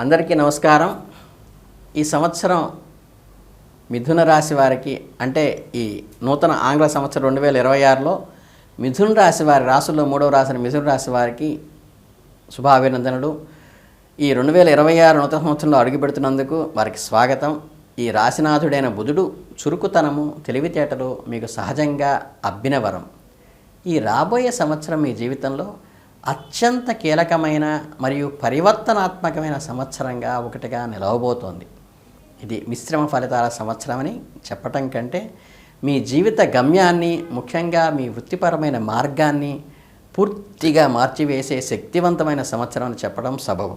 అందరికీ నమస్కారం. ఈ సంవత్సరం మిథున రాశి వారికి అంటే ఈ నూతన ఆంగ్ల సంవత్సరం 2026లో మిథున రాశి వారి రాశుల్లో మూడవ రాశిని మిథున రాశి వారికి శుభాభినందనలు. ఈ 2026 నూతన సంవత్సరంలో అడుగుపెడుతున్నందుకు వారికి స్వాగతం. ఈ రాశినాథుడైన బుధుడు చురుకుతనము, తెలివితేటలు మీకు సహజంగా అబ్బినవరం. ఈ రాబోయే సంవత్సరం మీ జీవితంలో అత్యంత కీలకమైన మరియు పరివర్తనాత్మకమైన సంవత్సరంగా ఒకటిగా నిలవబోతోంది. ఇది మిశ్రమ ఫలితాల సంవత్సరం అని చెప్పటం కంటే మీ జీవిత గమ్యాన్ని, ముఖ్యంగా మీ వృత్తిపరమైన మార్గాన్ని పూర్తిగా మార్చివేసే శక్తివంతమైన సంవత్సరం అని చెప్పడం సబబు.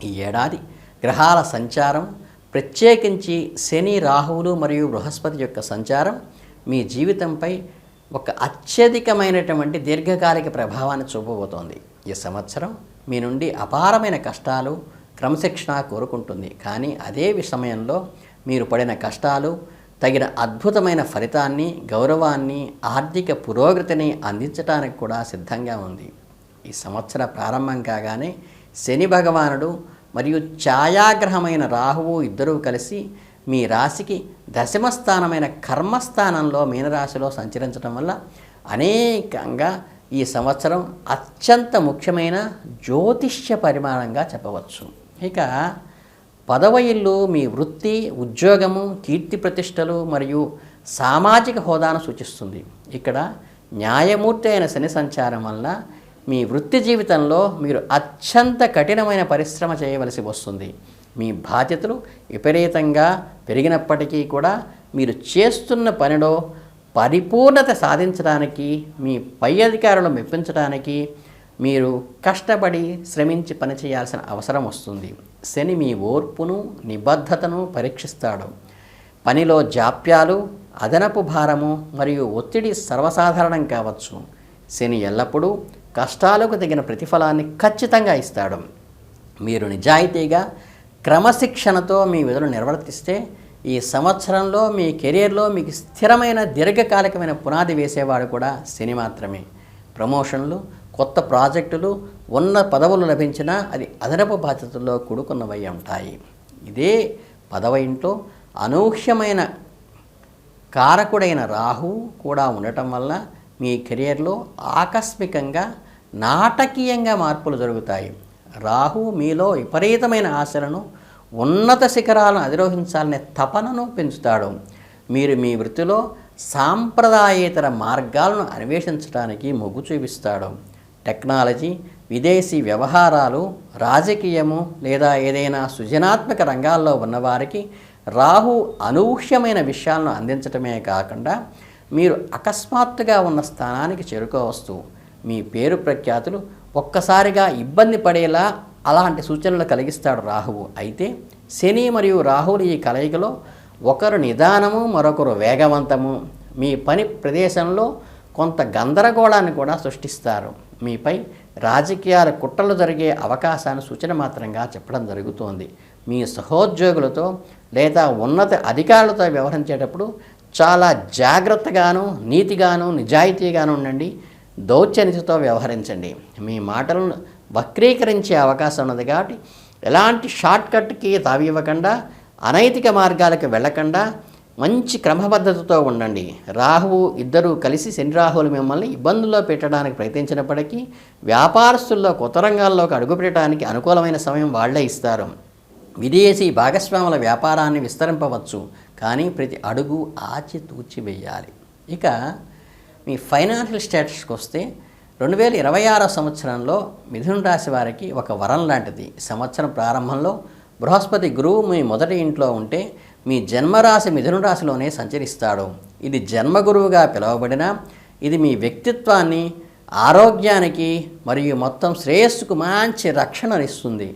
ఈ ఏడాది గ్రహాల సంచారం, ప్రత్యేకించి శని, రాహువులు మరియు బృహస్పతి యొక్క సంచారం మీ జీవితంపై ఒక అత్యధికమైనటువంటి దీర్ఘకాలిక ప్రభావాన్ని చూపబోతోంది. ఈ సంవత్సరం మీ నుండి అపారమైన కష్టాలు, క్రమశిక్షణ కోరుకుంటుంది. కానీ అదే సమయంలో మీరు పడిన కష్టాలు తగిన అద్భుతమైన ఫలితాన్ని, గౌరవాన్ని, ఆర్థిక పురోగతిని అందించడానికి కూడా సిద్ధంగా ఉంది. ఈ సంవత్సర ప్రారంభం కాగానే శని భగవానుడు మరియు ఛాయాగ్రహమైన రాహువు ఇద్దరూ కలిసి మీ రాశికి దశమస్థానమైన కర్మస్థానంలో మీనరాశిలో సంచరించడం వల్ల అనేకంగా ఈ సంవత్సరం అత్యంత ముఖ్యమైన జ్యోతిష్య పరిమాణంగా చెప్పవచ్చు. ఇక 10వ ఇల్లు మీ వృత్తి, ఉద్యోగము, కీర్తి ప్రతిష్టలు మరియు సామాజిక హోదాను సూచిస్తుంది. ఇక్కడ న్యాయమూర్తి అయిన శని సంచారం వల్ల మీ వృత్తి జీవితంలో మీరు అత్యంత కఠినమైన పరిశ్రమ చేయవలసి వస్తుంది. మీ బాధ్యతలు విపరీతంగా పెరిగినప్పటికీ కూడా మీరు చేస్తున్న పనిలో పరిపూర్ణత సాధించడానికి, మీ పై అధికారులను మెప్పించడానికి మీరు కష్టపడి శ్రమించి పనిచేయాల్సిన అవసరం వస్తుంది. శని మీ ఓర్పును, నిబద్ధతను పరీక్షిస్తాడు. పనిలో జాప్యాలు, అదనపు భారము మరియు ఒత్తిడి సర్వసాధారణం కావచ్చు. శని ఎల్లప్పుడూ కష్టాలకు తగిన ప్రతిఫలాన్ని ఖచ్చితంగా ఇస్తాడు. మీరు నిజాయితీగా, క్రమశిక్షణతో మీ విధులు నిర్వర్తిస్తే ఈ సంవత్సరంలో మీ కెరీర్లో మీకు స్థిరమైన దీర్ఘకాలికమైన పునాది వేసేవాడు కూడా శని మాత్రమే. ప్రమోషన్లు, కొత్త ప్రాజెక్టులు, ఉన్న పదవులు లభించినా అది అదనపు బాధ్యతల్లో కూడుకున్నవై ఉంటాయి. ఇదే 10వ ఇంట్లో అనూహ్యమైన కారకుడైన రాహువు కూడా ఉండటం వల్ల మీ కెరియర్లో ఆకస్మికంగా, నాటకీయంగా మార్పులు జరుగుతాయి. రాహు మీలో విపరీతమైన ఆశలను, ఉన్నత శిఖరాలను అధిరోహించాలనే తపనను పెంచుతాడు. మీరు మీ వృత్తిలో సాంప్రదాయేతర మార్గాలను అన్వేషించడానికి మొగ్గు చూపిస్తాడు. టెక్నాలజీ, విదేశీ వ్యవహారాలు, రాజకీయము లేదా ఏదైనా సృజనాత్మక రంగాల్లో ఉన్నవారికి రాహు అనూహ్యమైన విషయాలను అందించటమే కాకుండా మీరు అకస్మాత్తుగా ఉన్న స్థానానికి చేరుకోవచ్చు. మీ పేరు ప్రఖ్యాతులు ఒక్కసారిగా ఇబ్బంది పడేలా అలాంటి సూచనలు కలిగిస్తాడు రాహువు. అయితే శని మరియు రాహువులు ఈ కలయికలో ఒకరు నిదానము, మరొకరు వేగవంతము. మీ పని ప్రదేశంలో కొంత గందరగోళాన్ని కూడా సృష్టిస్తారు. మీపై రాజకీయాల కుట్రలు జరిగే అవకాశాన్ని సూచన మాత్రంగా చెప్పడం జరుగుతోంది. మీ సహోద్యోగులతో లేదా ఉన్నత అధికారులతో వ్యవహరించేటప్పుడు చాలా జాగ్రత్తగాను, నీతిగాను, నిజాయితీగాను ఉండండి. దౌత్యనిధితో వ్యవహరించండి. మీ మాటలను వక్రీకరించే అవకాశం ఉన్నది కాబట్టి ఎలాంటి షార్ట్కట్కి తావివ్వకుండా, అనైతిక మార్గాలకు వెళ్ళకుండా మంచి క్రమబద్ధతతో ఉండండి. రాహువు ఇద్దరూ కలిసి శని రాహువులు మిమ్మల్ని ఇబ్బందుల్లో పెట్టడానికి ప్రయత్నించినప్పటికీ వ్యాపారస్తుల్లో కొత్త రంగాల్లోకి అడుగుపెట్టడానికి అనుకూలమైన సమయం వాళ్లే ఇస్తారు. విదేశీ భాగస్వాముల వ్యాపారాన్ని విస్తరింపవచ్చు, కానీ ప్రతి అడుగు ఆచితూచి వేయాలి. ఇక మీ ఫైనాన్షియల్ స్టేటస్కి వస్తే 2026 సంవత్సరంలో మిథున రాశి వారికి ఒక వరం లాంటిది. సంవత్సరం ప్రారంభంలో బృహస్పతి గురువు మీ మొదటి ఇంట్లో ఉంటే మీ జన్మరాశి మిథున రాశిలోనే సంచరిస్తాడు. ఇది జన్మగురువుగా పిలువబడిన ఇది మీ వ్యక్తిత్వాన్ని, ఆరోగ్యానికి మరియు మొత్తం శ్రేయస్సుకు మంచి రక్షణనిస్తుంది.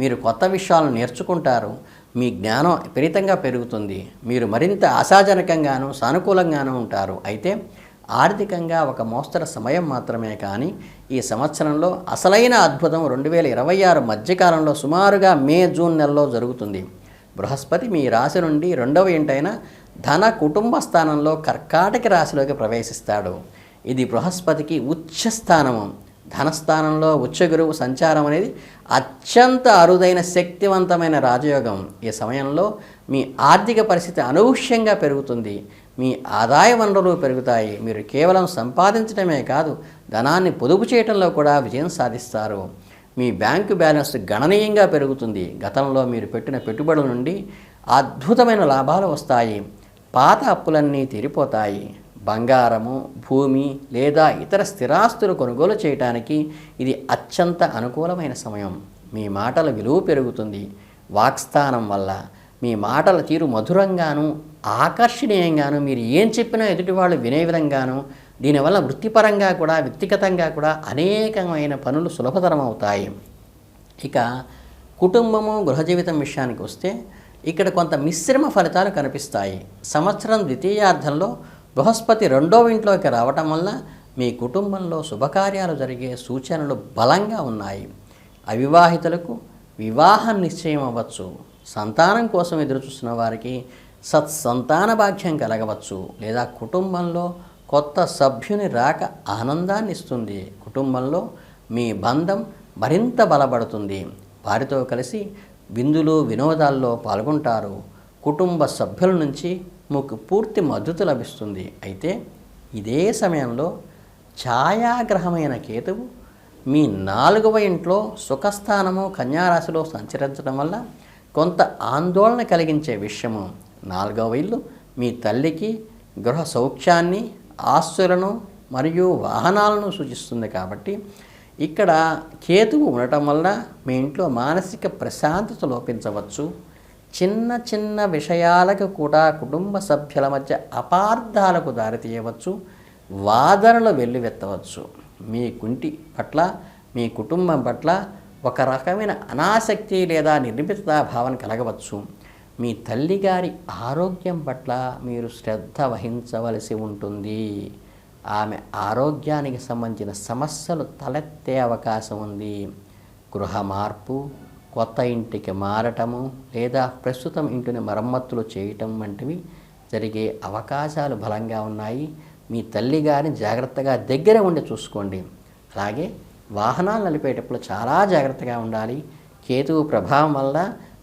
మీరు కొత్త విషయాలను నేర్చుకుంటారు. మీ జ్ఞానం విపరీతంగా పెరుగుతుంది. మీరు మరింత ఆశాజనకంగాను, సానుకూలంగాను ఉంటారు. అయితే ఆర్థికంగా ఒక మోస్తరు సమయం మాత్రమే. కానీ ఈ సంవత్సరంలో అసలైన అద్భుతం 2026 మధ్యకాలంలో సుమారుగా మే, జూన్ నెలలో జరుగుతుంది. బృహస్పతి మీ రాశి నుండి 2వ ఇంటైన ధన, కుటుంబ స్థానంలో కర్కాటక రాశిలోకి ప్రవేశిస్తాడు. ఇది బృహస్పతికి ఉచ్చ స్థానము. ధనస్థానంలో ఉచ్చగురువు సంచారం అనేది అత్యంత అరుదైన శక్తివంతమైన రాజయోగం. ఈ సమయంలో మీ ఆర్థిక పరిస్థితి అనూహ్యంగా పెరుగుతుంది. మీ ఆదాయ వనరులు పెరుగుతాయి. మీరు కేవలం సంపాదించడమే కాదు, ధనాన్ని పొదుపు చేయడంలో కూడా విజయం సాధిస్తారు. మీ బ్యాంకు బ్యాలెన్స్ గణనీయంగా పెరుగుతుంది. గతంలో మీరు పెట్టిన పెట్టుబడుల నుండి అద్భుతమైన లాభాలు వస్తాయి. పాత అప్పులన్నీ తీరిపోతాయి. బంగారము, భూమి లేదా ఇతర స్థిరాస్తులు కొనుగోలు చేయడానికి ఇది అత్యంత అనుకూలమైన సమయం. మీ మాటల విలువ పెరుగుతుంది. వాక్స్థానం వల్ల మీ మాటల తీరు మధురంగాను ఆకర్షణీయంగాను, మీరు ఏం చెప్పినా ఎదుటి వాళ్ళు వినే విధంగాను, దీనివల్ల వృత్తిపరంగా కూడా వ్యక్తిగతంగా కూడా అనేకమైన పనులు సులభతరం అవుతాయి. ఇక కుటుంబము గృహ జీవితం విషయానికి వస్తే ఇక్కడ కొంత మిశ్రమ ఫలితాలు కనిపిస్తాయి. సంవత్సరం ద్వితీయార్థంలో బృహస్పతి 2వ ఇంట్లోకి రావటం వల్ల మీ కుటుంబంలో శుభకార్యాలు జరిగే సూచనలు బలంగా ఉన్నాయి. అవివాహితులకు వివాహం నిశ్చయం అవ్వచ్చు. సంతానం కోసం ఎదురుచూస్తున్న వారికి సత్సంతాన భాగ్యం కలగవచ్చు. లేదా కుటుంబంలో కొత్త సభ్యుని రాక ఆనందాన్ని ఇస్తుంది. కుటుంబంలో మీ బంధం మరింత బలపడుతుంది. వారితో కలిసి విందులు వినోదాల్లో పాల్గొంటారు. కుటుంబ సభ్యుల నుంచి మీకు పూర్తి మద్దతు లభిస్తుంది. అయితే ఇదే సమయంలో ఛాయాగ్రహమైన కేతువు మీ 4వ ఇంట్లో సుఖస్థానము కన్యారాశిలో సంచరించడం వల్ల కొంత ఆందోళన కలిగించే విషయము. 4వ ఇల్లు మీ తల్లికి గృహ సౌఖ్యాన్ని, ఆస్తులను మరియు వాహనాలను సూచిస్తుంది. కాబట్టి ఇక్కడ కేతువు ఉండటం వల్ల మీ ఇంట్లో మానసిక ప్రశాంతత లోపించవచ్చు. చిన్న చిన్న విషయాలకు కూడా కుటుంబ సభ్యుల మధ్య అపార్థాలకు దారితీయవచ్చు. వాదనలు వెల్లువెత్తవచ్చు. మీ కుంటి పట్ల, మీ కుటుంబం పట్ల ఒక రకమైన అనాసక్తి లేదా నిర్లిప్తతా భావన కలగవచ్చు. మీ తల్లిగారి ఆరోగ్యం పట్ల మీరు శ్రద్ధ వహించవలసి ఉంటుంది. ఆమె ఆరోగ్యానికి సంబంధించిన సమస్యలు తలెత్తే అవకాశం ఉంది. గృహ మార్పు, కొత్త ఇంటికి మారటము లేదా ప్రస్తుతం ఇంటిని మరమ్మతులు చేయటం వంటివి జరిగే అవకాశాలు బలంగా ఉన్నాయి. మీ తల్లిగారిని జాగ్రత్తగా దగ్గర ఉండి చూసుకోండి. అలాగే వాహనాలు నడిపేటప్పుడు చాలా జాగ్రత్తగా ఉండాలి. కేతువు ప్రభావం వల్ల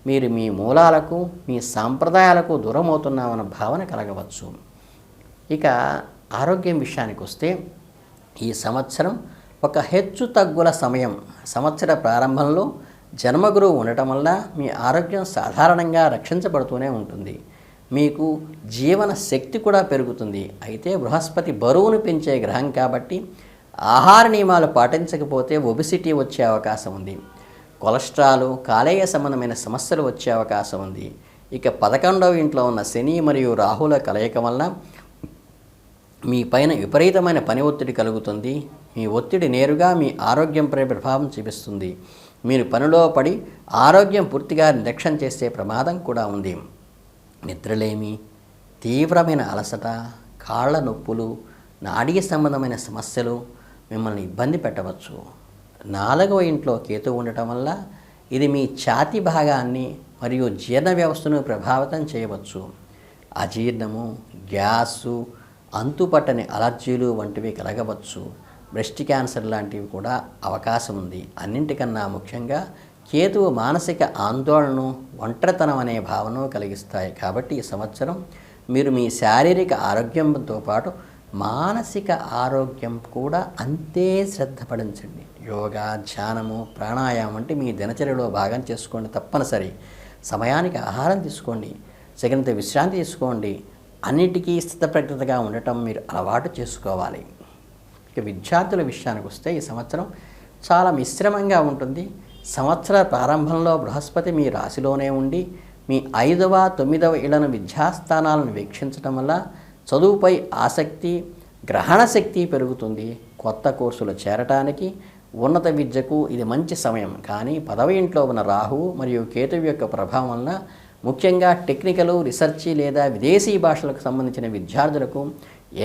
మీరు మీ మూలాలకు, మీ సాంప్రదాయాలకు దూరం అవుతున్నామన్న భావన కలగవచ్చు. ఇక ఆరోగ్యం విషయానికి వస్తే ఈ సంవత్సరం ఒక హెచ్చు తగ్గుల సమయం. సంవత్సర ప్రారంభంలో జన్మగురువు ఉండటం వల్ల మీ ఆరోగ్యం సాధారణంగా రక్షించబడుతూనే ఉంటుంది. మీకు జీవన శక్తి కూడా పెరుగుతుంది. అయితే బృహస్పతి బరువును పెంచే గ్రహం కాబట్టి ఆహార నియమాలు పాటించకపోతే ఒబిసిటీ వచ్చే అవకాశం ఉంది. కొలెస్ట్రాల్, కాలేయ సంబంధమైన సమస్యలు వచ్చే అవకాశం ఉంది. ఇక 11వ ఇంట్లో ఉన్న శని మరియు రాహుల కలయిక వల్ల మీ పైన విపరీతమైన పని ఒత్తిడి కలుగుతుంది. మీ ఒత్తిడి నేరుగా మీ ఆరోగ్యంపై ప్రభావం చూపిస్తుంది. మీరు పనిలో పడి ఆరోగ్యం పూర్తిగా నిర్లక్ష్యం చేసే ప్రమాదం కూడా ఉంది. నిద్రలేమి, తీవ్రమైన అలసట, కాళ్ళ నొప్పులు, నాడీ సంబంధమైన సమస్యలు మిమ్మల్ని ఇబ్బంది పెట్టవచ్చు. 4వ ఇంట్లో కేతువు ఉండటం వల్ల ఇది మీ ఛాతీ భాగాన్ని మరియు జీర్ణ వ్యవస్థను ప్రభావితం చేయవచ్చు. అజీర్ణము, గ్యాసు, అంతుపట్టని అలర్జీలు వంటివి కలగవచ్చు. బ్రెస్ట్ క్యాన్సర్ లాంటివి కూడా అవకాశం ఉంది. అన్నింటికన్నా ముఖ్యంగా కేతువు మానసిక ఆందోళనను, ఒంటరితనం అనే భావనను కలిగిస్తాయి. కాబట్టి ఈ సంవత్సరం మీరు మీ శారీరక ఆరోగ్యంతో పాటు మానసిక ఆరోగ్యం కూడా అంతే శ్రద్ధ పడించండి. యోగా, ధ్యానము, ప్రాణాయామం వంటి మీ దినచర్యలో భాగం చేసుకోండి. తప్పనిసరి సమయానికి ఆహారం తీసుకోండి, తగినంత విశ్రాంతి తీసుకోండి. అన్నిటికీ స్థితప్రజ్ఞతగా ఉండటం మీరు అలవాటు చేసుకోవాలి. ఇక విద్యార్థుల విషయానికి వస్తే ఈ సంవత్సరం చాలా మిశ్రమంగా ఉంటుంది. సంవత్సర ప్రారంభంలో బృహస్పతి మీ రాశిలోనే ఉండి మీ 5వ, 9వ ఇళ్లను విద్యాస్థానాలను వీక్షించడం వల్ల చదువుపై ఆసక్తి, గ్రహణ శక్తి పెరుగుతుంది. కొత్త కోర్సులు చేరటానికి, ఉన్నత విద్యకు ఇది మంచి సమయం. కానీ 10వ ఇంట్లో ఉన్న రాహువు మరియు కేతువు యొక్క ప్రభావం వల్ల ముఖ్యంగా టెక్నికల్, రీసెర్చ్ లేదా విదేశీ భాషలకు సంబంధించిన విద్యార్థులకు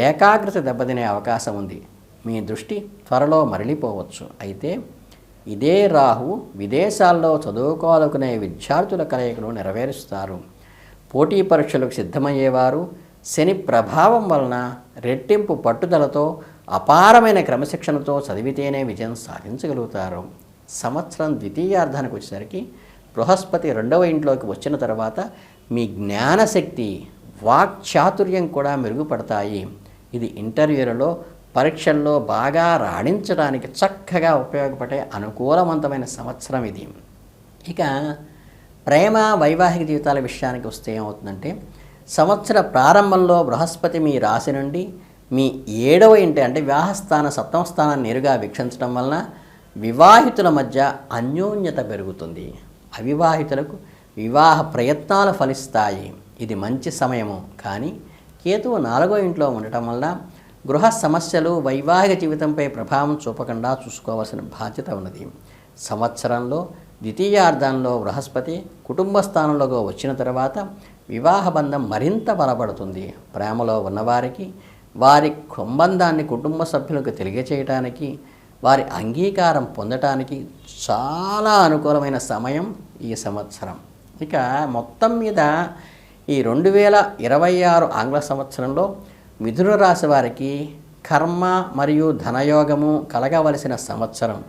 ఏకాగ్రత దెబ్బతినే అవకాశం ఉంది. మీ దృష్టి త్వరలో మరలిపోవచ్చు. అయితే ఇదే రాహు విదేశాల్లో చదువుకోవాలనుకునే విద్యార్థుల కలయికను నెరవేరుస్తారు. పోటీ పరీక్షలకు సిద్ధమయ్యేవారు శని ప్రభావం వలన రెట్టింపు పట్టుదలతో అపారమైన క్రమశిక్షణతో చదివితేనే విజయం సాధించగలుగుతారు. సంవత్సరం ద్వితీయార్థానికి వచ్చేసరికి బృహస్పతి 2వ ఇంట్లోకి వచ్చిన తర్వాత మీ జ్ఞానశక్తి, వాక్చాతుర్యం కూడా మెరుగుపడతాయి. ఇది ఇంటర్వ్యూలలో, పరీక్షల్లో బాగా రాణించడానికి చక్కగా ఉపయోగపడే అనుకూలవంతమైన సంవత్సరం ఇది. ఇక ప్రేమ, వైవాహిక జీవితాల విషయానికి వస్తే ఏమవుతుందంటే, సంవత్సర ప్రారంభంలో బృహస్పతి మీ రాశి నుండి మీ 7వ ఇంటి అంటే వివాహస్థాన 7వ స్థానాన్ని నేరుగా వీక్షించడం వలన వివాహితుల మధ్య అన్యోన్యత పెరుగుతుంది. అవివాహితులకు వివాహ ప్రయత్నాలు ఫలిస్తాయి. ఇది మంచి సమయము. కానీ కేతువు 4వ ఇంట్లో ఉండటం వల్ల గృహ సమస్యలు, వైవాహిక జీవితంపై ప్రభావం చూపకుండా చూసుకోవాల్సిన బాధ్యత ఉన్నది. సంవత్సరంలో ద్వితీయార్థంలో బృహస్పతి కుటుంబ స్థానంలోకి వచ్చిన తర్వాత వివాహ బంధం మరింత బలపడుతుంది. ప్రేమలో ఉన్నవారికి వారి సంబంధాన్ని కుటుంబ సభ్యులకు తెలియచేయటానికి, వారి అంగీకారం పొందటానికి చాలా అనుకూలమైన సమయం ఈ సంవత్సరం. ఇక మొత్తం మీద ఈ 2026 ఆంగ్ల సంవత్సరంలో మిథున రాశి వారికి కర్మ మరియు ధనయోగము కలగవలసిన సంవత్సరం.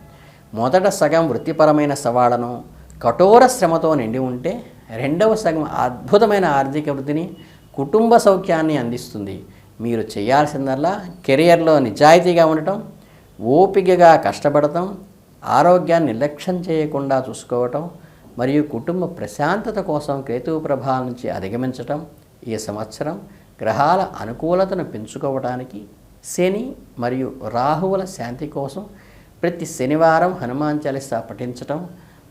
మొదట సగం వృత్తిపరమైన సవాళ్లను, కఠోర శ్రమతో నిండి ఉంటే, 2వ సగం అద్భుతమైన ఆర్థిక వృద్ధిని, కుటుంబ సౌఖ్యాన్ని అందిస్తుంది. మీరు చేయాల్సిందల్లా కెరియర్లో నిజాయితీగా ఉండటం, ఓపికగా కష్టపడటం, ఆరోగ్యాన్ని నిర్లక్ష్యం చేయకుండా చూసుకోవటం మరియు కుటుంబ ప్రశాంతత కోసం కేతువు ప్రభావం నుంచి అధిగమించటం. ఈ సంవత్సరం గ్రహాల అనుకూలతను పెంచుకోవడానికి శని మరియు రాహువుల శాంతి కోసం ప్రతి శనివారం హనుమాన్ చాలీసా పఠించటం,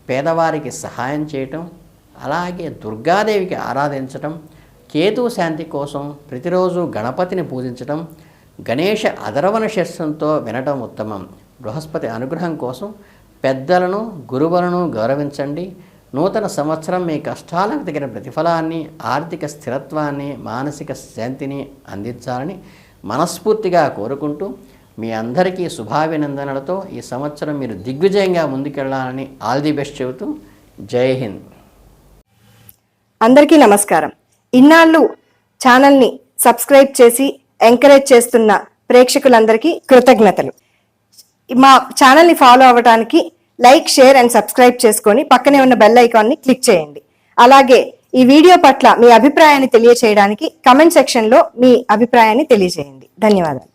పేదవారికి సహాయం చేయటం, అలాగే దుర్గాదేవికి ఆరాధించటం, కేతువు శాంతి కోసం ప్రతిరోజు గణపతిని పూజించటం, గణేష అధర్వణ శస్త్రంతో వినటం ఉత్తమం. బృహస్పతి అనుగ్రహం కోసం పెద్దలను, గురువులను గౌరవించండి. నూతన సంవత్సరం మీ కష్టాలకు తగిన ప్రతిఫలాన్ని, ఆర్థిక స్థిరత్వాన్ని, మానసిక శాంతిని అందించాలని మనస్ఫూర్తిగా కోరుకుంటూ మీ అందరికీ శుభాభినందనలతో ఈ సంవత్సరం మీరు దిగ్విజయంగా ముందుకెళ్లాలని ఆల్ ది బెస్ట్ చెబుతూ జై హింద్. అందరికీ నమస్కారం. ఇన్నాళ్ళు ఛానల్ని సబ్స్క్రైబ్ చేసి ఎంకరేజ్ చేస్తున్న ప్రేక్షకులందరికీ కృతజ్ఞతలు. మా ఛానల్ని ఫాలో అవ్వడానికి లైక్, షేర్ అండ్ సబ్స్క్రైబ్ చేసుకొని పక్కనే ఉన్న బెల్ ఐకాన్ని క్లిక్ చేయండి. అలాగే ఈ వీడియో పట్ల మీ అభిప్రాయాన్ని తెలియచేయడానికి కమెంట్ సెక్షన్లో మీ అభిప్రాయాన్ని తెలియజేయండి. ధన్యవాదాలు.